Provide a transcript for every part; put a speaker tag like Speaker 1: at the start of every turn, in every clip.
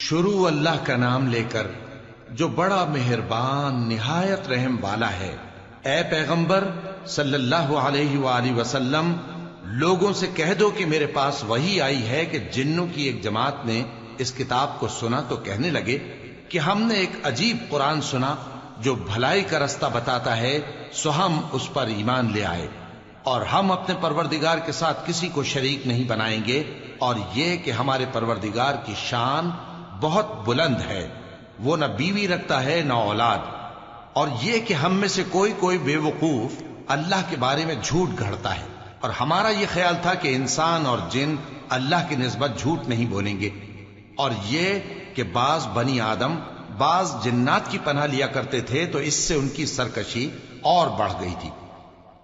Speaker 1: شروع اللہ کا نام لے کر جو بڑا مہربان نہایت رحم والا ہے۔ اے پیغمبر صلی اللہ علیہ وآلہ وسلم، لوگوں سے کہہ دو کہ میرے پاس وحی آئی ہے کہ جنوں کی ایک جماعت نے اس کتاب کو سنا تو کہنے لگے کہ ہم نے ایک عجیب قرآن سنا جو بھلائی کا رستہ بتاتا ہے، سو ہم اس پر ایمان لے آئے، اور ہم اپنے پروردگار کے ساتھ کسی کو شریک نہیں بنائیں گے، اور یہ کہ ہمارے پروردگار کی شان بہت بلند ہے، وہ نہ بیوی رکھتا ہے نہ اولاد، اور یہ کہ ہم میں سے کوئی بے وقوف اللہ کے بارے میں جھوٹ گھڑتا ہے، اور ہمارا یہ خیال تھا کہ انسان اور جن اللہ کی نسبت جھوٹ نہیں بولیں گے، اور یہ کہ بعض بنی آدم بعض جنات کی پناہ لیا کرتے تھے تو اس سے ان کی سرکشی اور بڑھ گئی تھی،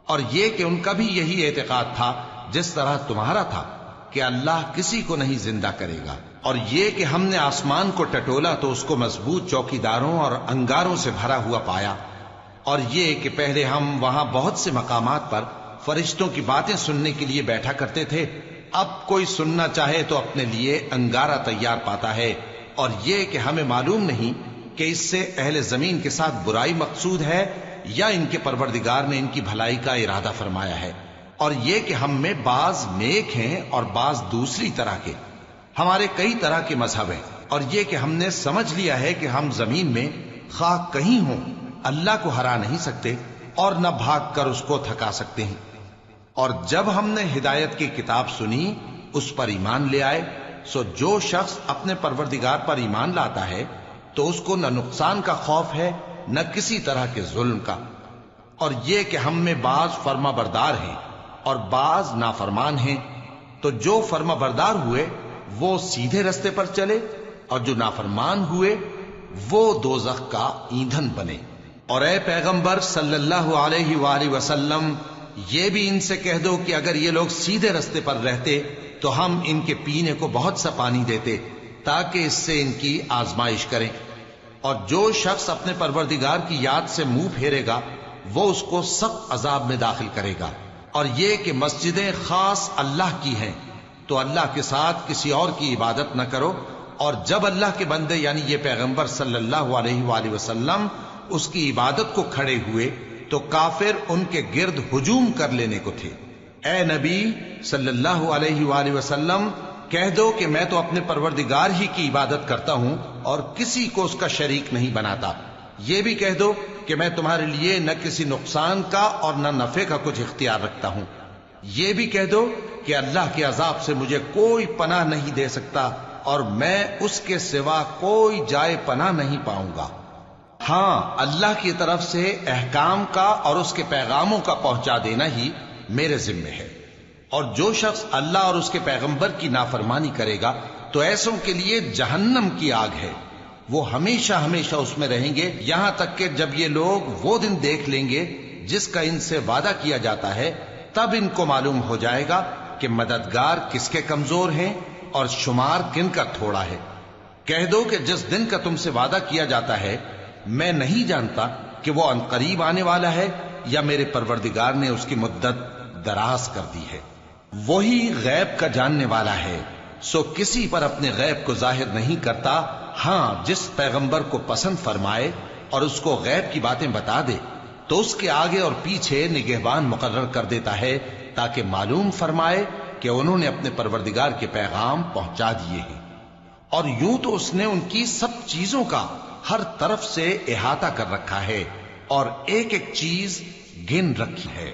Speaker 1: اور یہ کہ ان کا بھی یہی اعتقاد تھا جس طرح تمہارا تھا کہ اللہ کسی کو نہیں زندہ کرے گا، اور یہ کہ ہم نے آسمان کو ٹٹولا تو اس کو مضبوط چوکیداروں اور انگاروں سے بھرا ہوا پایا، اور یہ کہ پہلے ہم وہاں بہت سے مقامات پر فرشتوں کی باتیں سننے کے لیے بیٹھا کرتے تھے، اب کوئی سننا چاہے تو اپنے لیے انگارہ تیار پاتا ہے، اور یہ کہ ہمیں معلوم نہیں کہ اس سے اہل زمین کے ساتھ برائی مقصود ہے یا ان کے پروردگار نے ان کی بھلائی کا ارادہ فرمایا ہے، اور یہ کہ ہم میں بعض نیک ہیں اور بعض دوسری طرح کے، ہمارے کئی طرح کے مذہب ہیں، اور یہ کہ ہم نے سمجھ لیا ہے کہ ہم زمین میں خواہ کہیں ہوں اللہ کو ہرا نہیں سکتے اور نہ بھاگ کر اس کو تھکا سکتے ہیں، اور جب ہم نے ہدایت کی کتاب سنی اس پر ایمان لے آئے، سو جو شخص اپنے پروردگار پر ایمان لاتا ہے تو اس کو نہ نقصان کا خوف ہے نہ کسی طرح کے ظلم کا، اور یہ کہ ہم میں بعض فرما بردار ہیں اور بعض نافرمان ہیں، تو جو فرما بردار ہوئے وہ سیدھے رستے پر چلے، اور جو نافرمان ہوئے وہ دوزخ کا ایندھن بنے۔ اور اے پیغمبر صلی اللہ علیہ وآلہ وسلم، یہ بھی ان سے کہہ دو کہ اگر یہ لوگ سیدھے رستے پر رہتے تو ہم ان کے پینے کو بہت سا پانی دیتے تاکہ اس سے ان کی آزمائش کریں، اور جو شخص اپنے پروردگار کی یاد سے منہ پھیرے گا وہ اس کو سخت عذاب میں داخل کرے گا، اور یہ کہ مسجدیں خاص اللہ کی ہیں تو اللہ کے ساتھ کسی اور کی عبادت نہ کرو، اور جب اللہ کے بندے یعنی یہ پیغمبر صلی اللہ علیہ وآلہ وسلم اس کی عبادت کو کھڑے ہوئے تو کافر ان کے گرد ہجوم کر لینے کو تھے۔ اے نبی صلی اللہ علیہ وآلہ وسلم، کہہ دو کہ میں تو اپنے پروردگار ہی کی عبادت کرتا ہوں اور کسی کو اس کا شریک نہیں بناتا، یہ بھی کہہ دو کہ میں تمہارے لیے نہ کسی نقصان کا اور نہ نفع کا کچھ اختیار رکھتا ہوں، یہ بھی کہہ دو کہ اللہ کے عذاب سے مجھے کوئی پناہ نہیں دے سکتا اور میں اس کے سوا کوئی جائے پناہ نہیں پاؤں گا، ہاں اللہ کی طرف سے احکام کا اور اس کے پیغاموں کا پہنچا دینا ہی میرے ذمہ ہے، اور جو شخص اللہ اور اس کے پیغمبر کی نافرمانی کرے گا تو ایسوں کے لیے جہنم کی آگ ہے، وہ ہمیشہ ہمیشہ اس میں رہیں گے، یہاں تک کہ جب یہ لوگ وہ دن دیکھ لیں گے جس کا ان سے وعدہ کیا جاتا ہے، تب ان کو معلوم ہو جائے گا کہ مددگار کس کے کمزور ہیں اور شمار کن کا تھوڑا ہے۔ کہہ دو کہ جس دن کا تم سے وعدہ کیا جاتا ہے میں نہیں جانتا کہ وہ عنقریب آنے والا ہے یا میرے پروردگار نے اس کی مدت دراز کر دی ہے، وہی غیب کا جاننے والا ہے، سو کسی پر اپنے غیب کو ظاہر نہیں کرتا، ہاں جس پیغمبر کو پسند فرمائے اور اس کو غیب کی باتیں بتا دے تو اس کے آگے اور پیچھے نگہبان مقرر کر دیتا ہے تاکہ معلوم فرمائے کہ انہوں نے اپنے پروردگار کے پیغام پہنچا دیے ہیں، اور یوں تو اس نے ان کی سب چیزوں کا ہر طرف سے احاطہ کر رکھا ہے اور ایک ایک چیز گن رکھی ہے۔